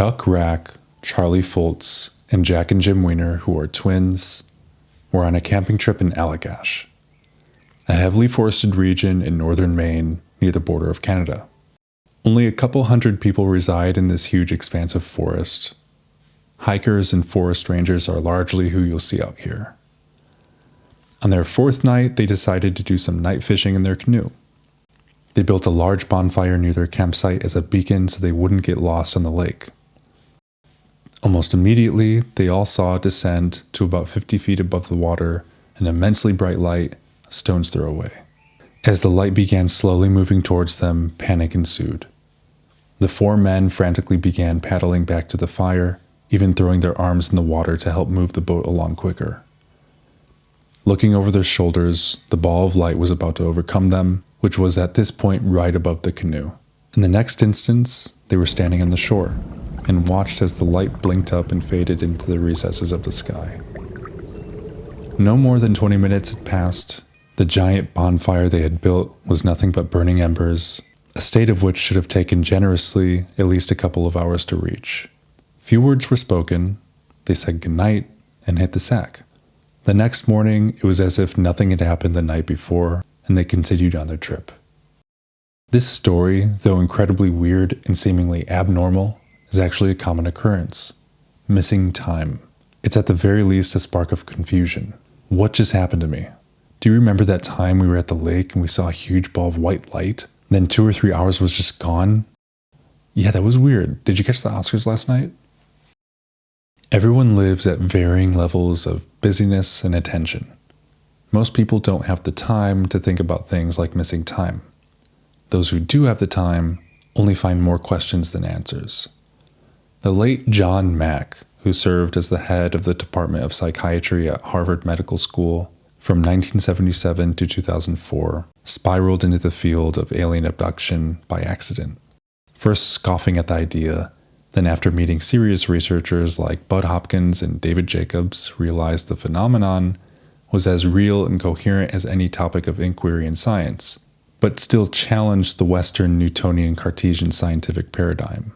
Chuck Rack, Charlie Foltz, and Jack and Jim Weiner, who are twins, were on a camping trip in Allagash, a heavily forested region in northern Maine near the border of Canada. Only a couple hundred people reside in this huge expanse of forest. Hikers and forest rangers are largely who you'll see out here. On their fourth night, they decided to do some night fishing in their canoe. They built a large bonfire near their campsite as a beacon so they wouldn't get lost on the lake. Almost immediately, they all saw descend to about 50 feet above the water an immensely bright light a stone's throw away. As the light began slowly moving towards them, panic ensued. The four men frantically began paddling back to the fire, even throwing their arms in the water to help move the boat along quicker. Looking over their shoulders, the ball of light was about to overcome them, which was at this point right above the canoe. In the next instance, they were standing on the shore and watched as the light blinked up and faded into the recesses of the sky. No more than 20 minutes had passed. The giant bonfire they had built was nothing but burning embers, a state of which should have taken generously at least a couple of hours to reach. Few words were spoken. They said goodnight and hit the sack. The next morning, it was as if nothing had happened the night before, and they continued on their trip. This story, though incredibly weird and seemingly abnormal, is actually a common occurrence. Missing time. It's at the very least a spark of confusion. What just happened to me? Do you remember that time we were at the lake and we saw a huge ball of white light? Then 2 or 3 hours was just gone? Yeah, that was weird. Did you catch the Oscars last night? Everyone lives at varying levels of busyness and attention. Most people don't have the time to think about things like missing time. Those who do have the time only find more questions than answers. The late John Mack, who served as the head of the Department of Psychiatry at Harvard Medical School from 1977 to 2004, spiraled into the field of alien abduction by accident. First scoffing at the idea, then after meeting serious researchers like Bud Hopkins and David Jacobs, realized the phenomenon was as real and coherent as any topic of inquiry in science, but still challenged the Western Newtonian Cartesian scientific paradigm.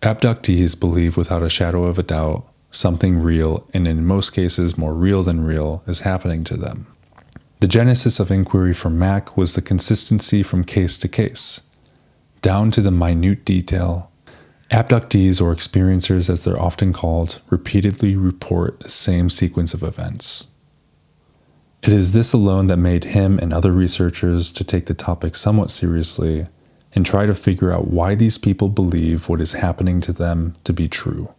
Abductees believe without a shadow of a doubt something real, and in most cases more real than real, is happening to them. The genesis of inquiry for Mack was the consistency from case to case. Down to the minute detail, abductees, or experiencers as they're often called, repeatedly report the same sequence of events. It is this alone that made him and other researchers to take the topic somewhat seriously and try to figure out why these people believe what is happening to them to be true.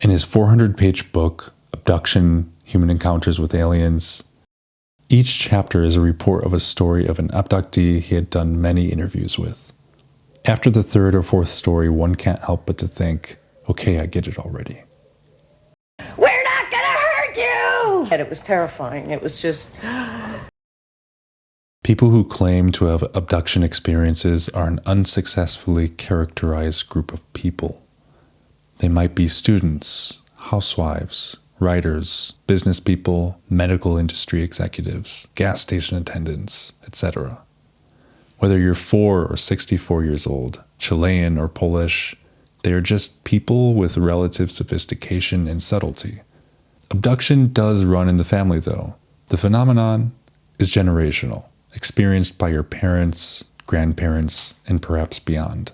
In his 400-page book, Abduction, Human Encounters with Aliens, each chapter is a report of a story of an abductee he had done many interviews with. After the third or fourth story, one can't help but to think, okay, I get it already. We're not gonna hurt you! And it was terrifying. It was just... People who claim to have abduction experiences are an unsuccessfully characterized group of people. They might be students, housewives, writers, business people, medical industry executives, gas station attendants, etc. Whether you're 4 or 64 years old, Chilean or Polish, they are just people with relative sophistication and subtlety. Abduction does run in the family, though. The phenomenon is generational, experienced by your parents, grandparents, and perhaps beyond.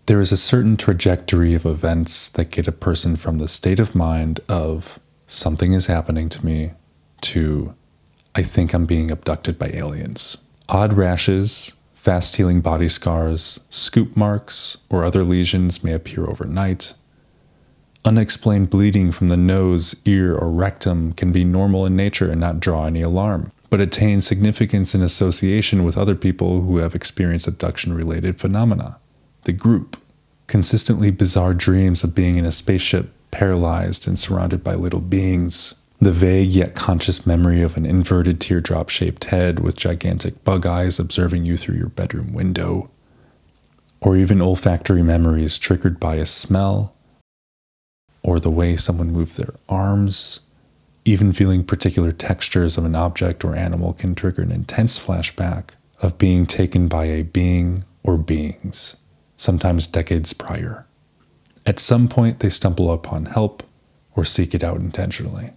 There is a certain trajectory of events that get a person from the state of mind of something is happening to me to I think I'm being abducted by aliens. Odd rashes, fast healing body scars, scoop marks, or other lesions may appear overnight. Unexplained bleeding from the nose, ear, or rectum can be normal in nature and not draw any alarm, but attain significance in association with other people who have experienced abduction-related phenomena. The group. Consistently bizarre dreams of being in a spaceship, paralyzed and surrounded by little beings. The vague yet conscious memory of an inverted teardrop-shaped head with gigantic bug eyes observing you through your bedroom window. Or even olfactory memories triggered by a smell, or the way someone moved their arms. Even feeling particular textures of an object or animal can trigger an intense flashback of being taken by a being or beings, sometimes decades prior. At some point, they stumble upon help or seek it out intentionally.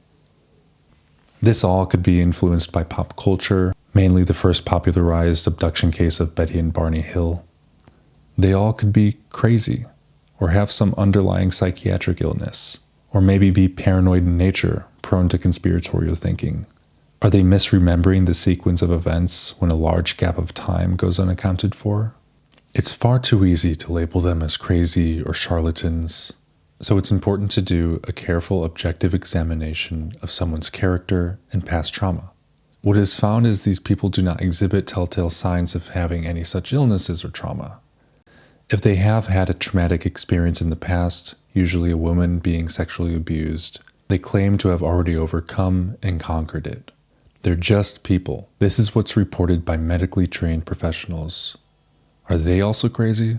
This all could be influenced by pop culture, mainly the first popularized abduction case of Betty and Barney Hill. They all could be crazy, or have some underlying psychiatric illness, or maybe be paranoid in nature, prone to conspiratorial thinking. Are they misremembering the sequence of events when a large gap of time goes unaccounted for? It's far too easy to label them as crazy or charlatans, so it's important to do a careful objective examination of someone's character and past trauma. What is found is these people do not exhibit telltale signs of having any such illnesses or trauma. If they have had a traumatic experience in the past, usually a woman being sexually abused, they claim to have already overcome and conquered it. They're just people. This is what's reported by medically trained professionals. Are they also crazy?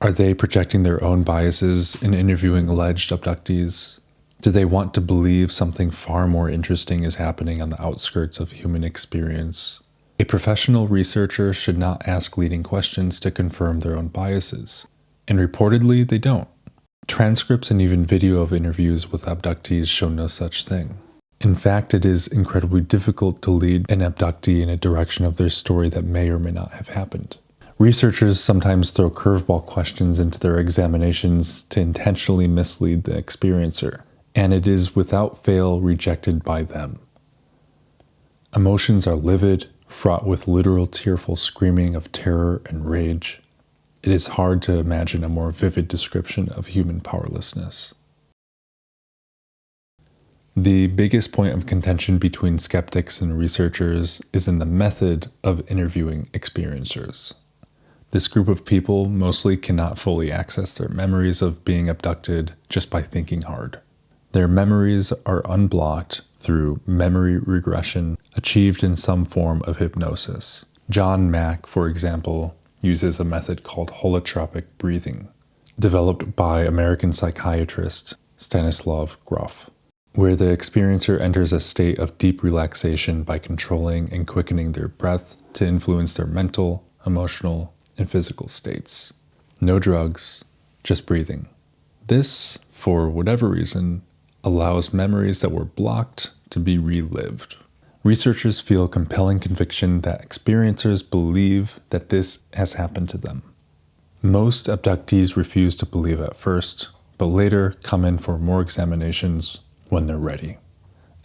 Are they projecting their own biases in interviewing alleged abductees? Do they want to believe something far more interesting is happening on the outskirts of human experience? A professional researcher should not ask leading questions to confirm their own biases, and reportedly they don't. Transcripts and even video of interviews with abductees show no such thing. In fact, it is incredibly difficult to lead an abductee in a direction of their story that may or may not have happened. Researchers sometimes throw curveball questions into their examinations to intentionally mislead the experiencer, and it is without fail rejected by them. Emotions are livid, fraught with literal tearful screaming of terror and rage. It is hard to imagine a more vivid description of human powerlessness. The biggest point of contention between skeptics and researchers is in the method of interviewing experiencers. This group of people mostly cannot fully access their memories of being abducted just by thinking hard. Their memories are unblocked through memory regression achieved in some form of hypnosis. John Mack, for example, uses a method called holotropic breathing, developed by American psychiatrist Stanislav Grof, where the experiencer enters a state of deep relaxation by controlling and quickening their breath to influence their mental, emotional, and physical states. No drugs, just breathing. This, for whatever reason, allows memories that were blocked to be relived. Researchers feel compelling conviction that experiencers believe that this has happened to them. Most abductees refuse to believe at first, but later come in for more examinations when they're ready.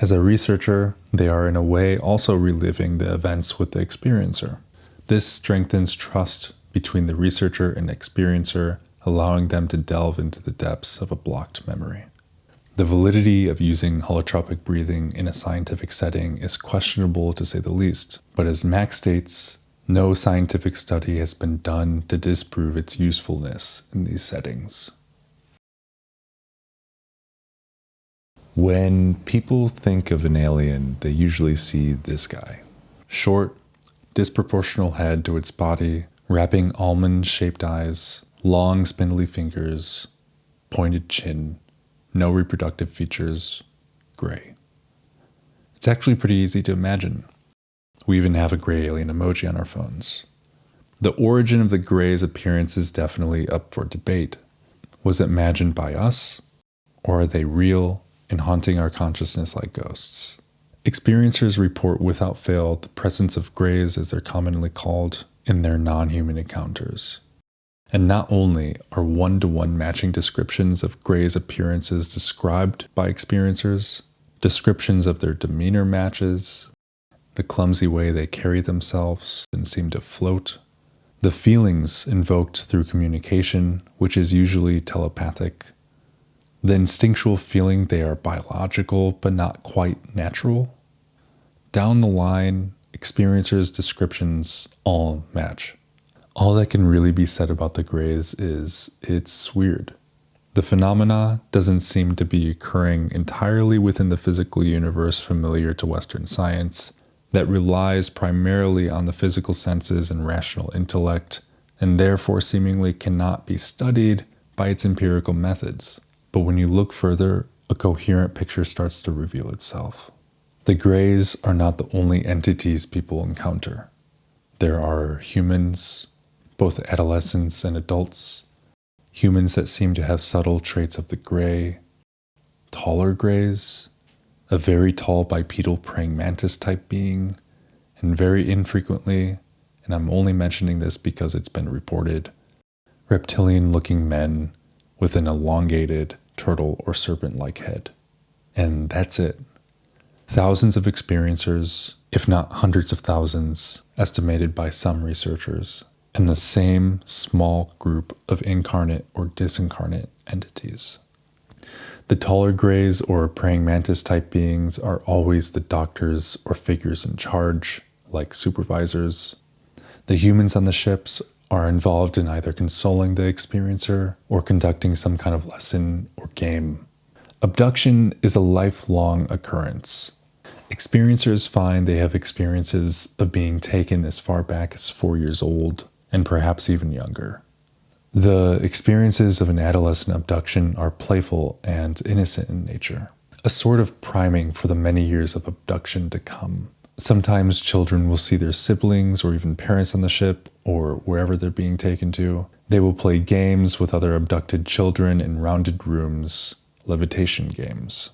As a researcher, they are in a way also reliving the events with the experiencer. This strengthens trust between the researcher and experiencer, allowing them to delve into the depths of a blocked memory. The validity of using holotropic breathing in a scientific setting is questionable to say the least, but as Mack states, no scientific study has been done to disprove its usefulness in these settings. When people think of an alien, they usually see this guy. Short, disproportional head to its body, wrapping almond-shaped eyes, long spindly fingers, pointed chin, no reproductive features, gray. It's actually pretty easy to imagine. We even have a gray alien emoji on our phones. The origin of the gray's appearance is definitely up for debate. Was it imagined by us, or are they real and haunting our consciousness like ghosts? Experiencers report without fail the presence of grays, as they're commonly called, in their non-human encounters. And not only are one-to-one matching descriptions of grays' appearances described by experiencers, descriptions of their demeanor matches, the clumsy way they carry themselves and seem to float, the feelings invoked through communication, which is usually telepathic, the instinctual feeling they are biological but not quite natural. Down the line, experiencers' descriptions all match. All that can really be said about the grays is it's weird. The phenomena doesn't seem to be occurring entirely within the physical universe familiar to Western science that relies primarily on the physical senses and rational intellect, and therefore seemingly cannot be studied by its empirical methods. But when you look further, a coherent picture starts to reveal itself. The grays are not the only entities people encounter. There are humans, both adolescents and adults, humans that seem to have subtle traits of the gray, taller grays, a very tall bipedal praying mantis type being, and very infrequently, and I'm only mentioning this because it's been reported, reptilian-looking men with an elongated turtle or serpent-like head. And that's it. Thousands of experiencers, if not hundreds of thousands, estimated by some researchers, and the same small group of incarnate or disincarnate entities. The taller grays or praying mantis type beings are always the doctors or figures in charge, like supervisors. The humans on the ships are involved in either consoling the experiencer or conducting some kind of lesson or game. Abduction is a lifelong occurrence. Experiencers find they have experiences of being taken as far back as 4 years old, and perhaps even younger. The experiences of an adolescent abduction are playful and innocent in nature, a sort of priming for the many years of abduction to come. Sometimes children will see their siblings or even parents on the ship or wherever they're being taken to. They will play games with other abducted children in rounded rooms, levitation games.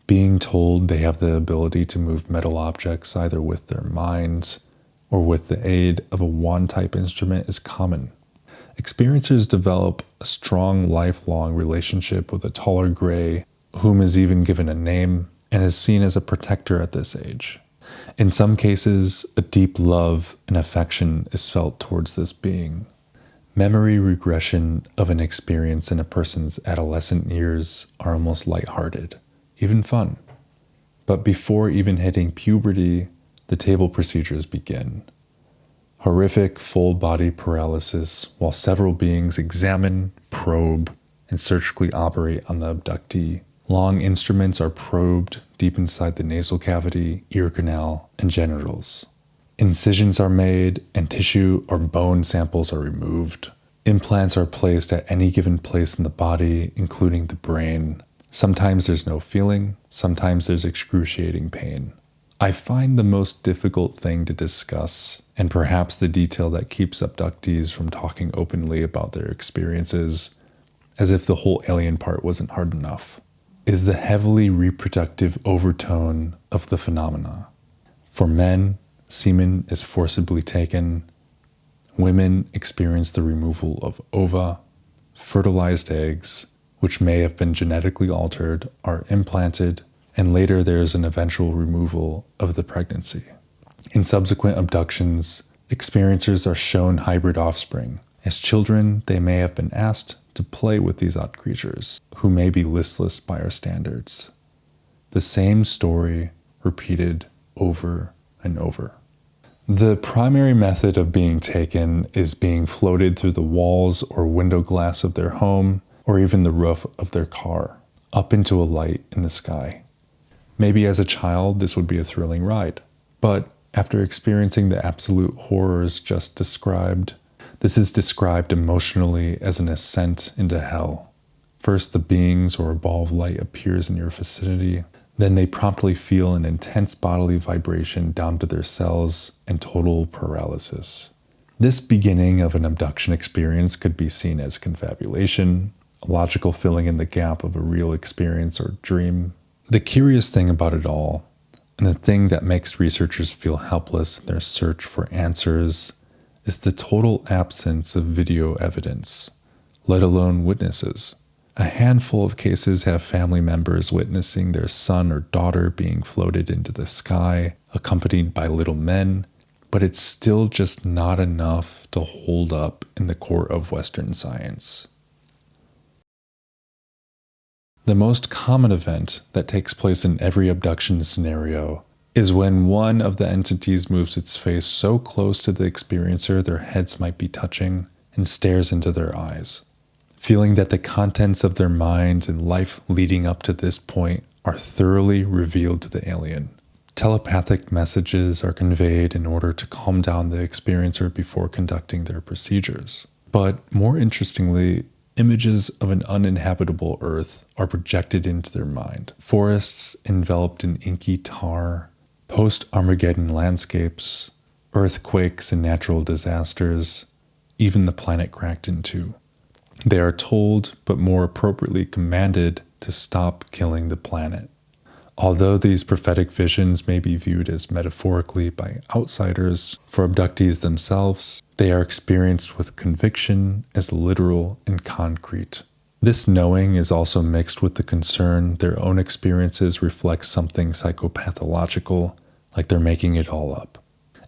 Being told they have the ability to move metal objects either with their minds or with the aid of a wand-type instrument is common. Experiencers develop a strong lifelong relationship with a taller gray, whom is even given a name and is seen as a protector at this age. In some cases, a deep love and affection is felt towards this being. Memory regression of an experience in a person's adolescent years are almost lighthearted, even fun. But before even hitting puberty, the table procedures begin. Horrific full-body paralysis while several beings examine, probe, and surgically operate on the abductee. Long instruments are probed deep inside the nasal cavity, ear canal, and genitals. Incisions are made, and tissue or bone samples are removed. Implants are placed at any given place in the body, including the brain. Sometimes there's no feeling, sometimes there's excruciating pain. I find the most difficult thing to discuss, and perhaps the detail that keeps abductees from talking openly about their experiences, as if the whole alien part wasn't hard enough, is the heavily reproductive overtone of the phenomena. For men, semen is forcibly taken. Women experience the removal of ova. Fertilized eggs, which may have been genetically altered, are implanted, and later there is an eventual removal of the pregnancy. In subsequent abductions, experiencers are shown hybrid offspring. As children, they may have been asked to play with these odd creatures, who may be listless by our standards. The same story repeated over and over. The primary method of being taken is being floated through the walls or window glass of their home, or even the roof of their car, up into a light in the sky. Maybe as a child, this would be a thrilling ride. But after experiencing the absolute horrors just described, this is described emotionally as an ascent into hell. First, the beings or a ball of light appears in your vicinity. Then they promptly feel an intense bodily vibration down to their cells and total paralysis. This beginning of an abduction experience could be seen as confabulation, a logical filling in the gap of a real experience or dream. The curious thing about it all, and the thing that makes researchers feel helpless in their search for answers, is the total absence of video evidence, let alone witnesses. A handful of cases have family members witnessing their son or daughter being floated into the sky, accompanied by little men, but it's still just not enough to hold up in the court of Western science. The most common event that takes place in every abduction scenario is when one of the entities moves its face so close to the experiencer their heads might be touching and stares into their eyes, feeling that the contents of their minds and life leading up to this point are thoroughly revealed to the alien. Telepathic messages are conveyed in order to calm down the experiencer before conducting their procedures. But more interestingly, images of an uninhabitable Earth are projected into their mind. Forests enveloped in inky tar, post-Armageddon landscapes, earthquakes and natural disasters, even the planet cracked in two. They are told, but more appropriately commanded, to stop killing the planet. Although these prophetic visions may be viewed as metaphorically by outsiders, for abductees themselves, they are experienced with conviction as literal and concrete. This knowing is also mixed with the concern their own experiences reflect something psychopathological, like they're making it all up.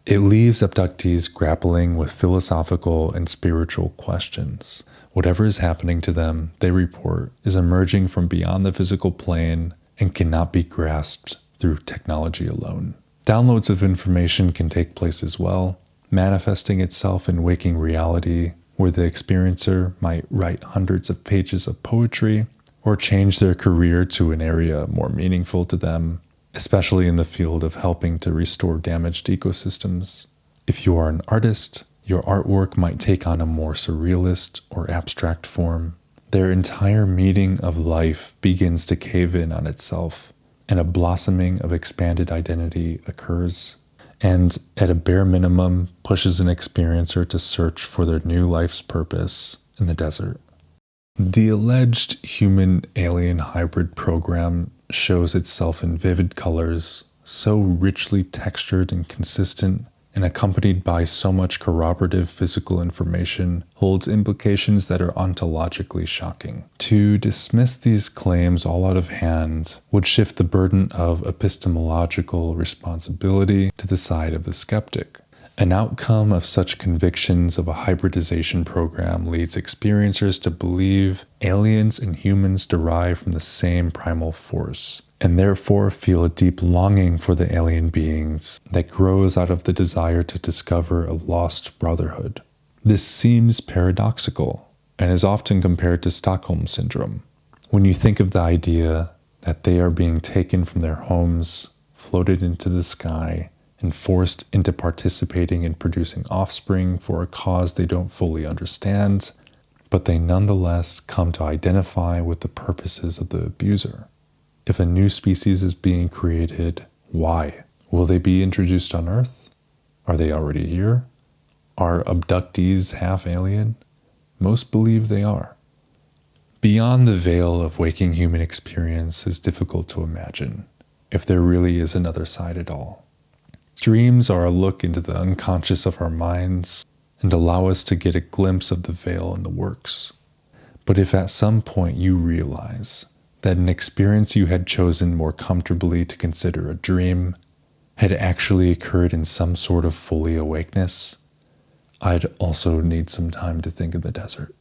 It leaves abductees grappling with philosophical and spiritual questions. Whatever is happening to them, they report, is emerging from beyond the physical plane and cannot be grasped through technology alone. Downloads of information can take place as well, manifesting itself in waking reality, where the experiencer might write hundreds of pages of poetry or change their career to an area more meaningful to them, especially in the field of helping to restore damaged ecosystems. If you are an artist, your artwork might take on a more surrealist or abstract form. Their entire meaning of life begins to cave in on itself, and a blossoming of expanded identity occurs, and at a bare minimum pushes an experiencer to search for their new life's purpose in the desert. The alleged human-alien hybrid program shows itself in vivid colors, so richly textured and consistent, and accompanied by so much corroborative physical information, holds implications that are ontologically shocking. To dismiss these claims all out of hand would shift the burden of epistemological responsibility to the side of the skeptic. An outcome of such convictions of a hybridization program leads experiencers to believe aliens and humans derive from the same primal force, and therefore feel a deep longing for the alien beings that grows out of the desire to discover a lost brotherhood. This seems paradoxical and is often compared to Stockholm Syndrome. When you think of the idea that they are being taken from their homes, floated into the sky, and forced into participating in producing offspring for a cause they don't fully understand, but they nonetheless come to identify with the purposes of the abuser. If a new species is being created, why? Will they be introduced on Earth? Are they already here? Are abductees half alien? Most believe they are. Beyond the veil of waking human experience is difficult to imagine, if there really is another side at all. Dreams are a look into the unconscious of our minds and allow us to get a glimpse of the veil in the works. But if at some point you realize that an experience you had chosen more comfortably to consider a dream had actually occurred in some sort of fully awakeness, I'd also need some time to think of the desert.